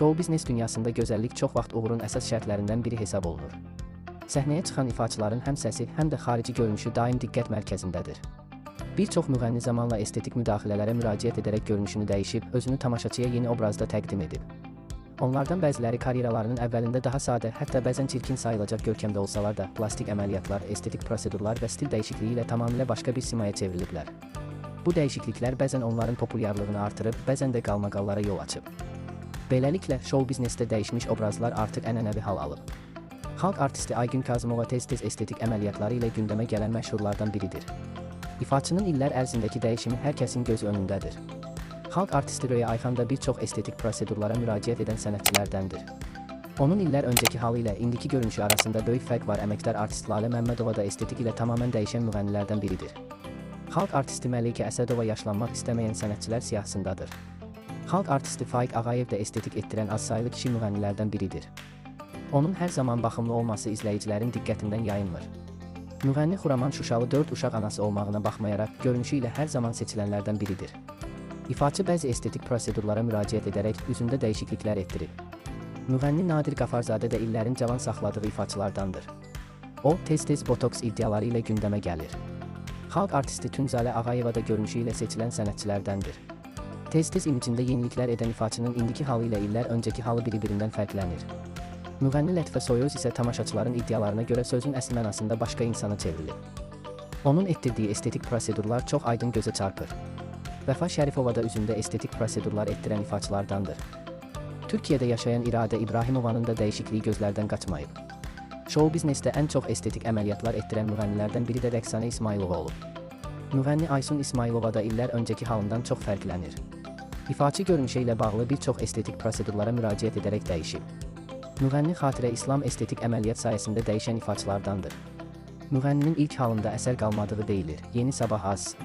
Şou biznes dünyasında gözəllik çox vaxt uğurun əsas şərtlərindən biri hesab olunur. Səhnəyə çıxan ifaçıların həm səsi, həm də xarici görünüşü daim diqqət mərkəzindədir. Bir çox müğənni zamanla estetik müdaxilələrə müraciət edərək görünüşünü dəyişib, özünü tamaşaçıya yeni obrazda təqdim edib. Onlardan bəziləri karyeralarının əvvəlində daha sadə, hətta bəzən çirkin sayılacaq görkəmdə olsalar da, plastik əməliyyatlar, estetik prosedurlar və stil dəyişikliyi ilə tamamilə başqa bir simaya çevriliblər. Bu dəyişikliklər bəzən onların populyarlığını artırıb, bəzən də qalmaqallara yol açıb. Beləliklə, şou biznesdə dəyişmiş obrazlar artıq ənənəvi hal alıb. Xalq artisti Aygün Kazımova tez-tez estetik əməliyyatları ilə gündəmə gələn məşhurlardan biridir. İfaçının illər ərzindəki dəyişimi hər kəsin göz önündədir. Xalq artisti Röya Ayxan da bir çox estetik prosedurlara müraciət edən sənətçilərdəndir. Onun illər öncəki halı ilə indiki görünüşü arasında böyük fərq var. Əməkdar artist Lalə Məmmədova da estetik ilə tamamən dəyişən müğənnilərdən biridir. Xalq artisti Məleykə Əsədova yaşlanmaq istəməyən sənətçilər siyahısındadır. Xalq artisti Faiq Ağayev də estetik etdirən azsaylı kişi müğənnilərdən biridir. Onun hər zaman baxımlı olması izləyicilərin diqqətindən yayınmır. Müğənni Xuraman Şuşalı 4 uşaq anası olmağına baxmayaraq, görünüşü ilə hər zaman seçilənlərdən biridir. İfaçı bəzi estetik prosedurlara müraciət edərək üzündə dəyişikliklər etdirib. Müğənni Nadir Qafarzadə də illərin cavan saxladığı ifaçılardandır. O, tez-tez botoks iddiaları ilə gündəmə gəlir. Xalq artisti Tünzalə Ağayeva da görünüşü ilə seçilən sənətçilərdəndir. Tez-tez imicində yeniliklər edən ifaçının indiki halı ilə illər öncəki halı bir-birindən fərqlənir. Müğənni Lətifə Soyoz isə tamaşaçıların iddialarına görə sözün əsl mənasında başqa insana çevrilib. Onun etdirdiyi estetik prosedurlar çox aydın gözə çarpır. Vəfa Şərifova da üzündə estetik prosedurlar etdirən ifaçılardandır. Türkiyədə yaşayan İradə İbrahimovanın da dəyişikliyi gözlərdən qaçmayıb. Şou biznesdə ən çox estetik əməliyyatlar etdirən müğənnilərdən biri də Rəqsanə İsmailova olub. Müğənni Aysun İsmailova da illər öncəki halından çox fərqlənir. İfaçı görünüşü ilə bağlı bir çox estetik prosedurlara müraciət edərək dəyişib. Müğənni Xatirə İslam estetik əməliyyat sayəsində dəyişən ifaçılardandır. Müğənninin ilk halında əsər qalmadığı deyilir, yeni sabah az.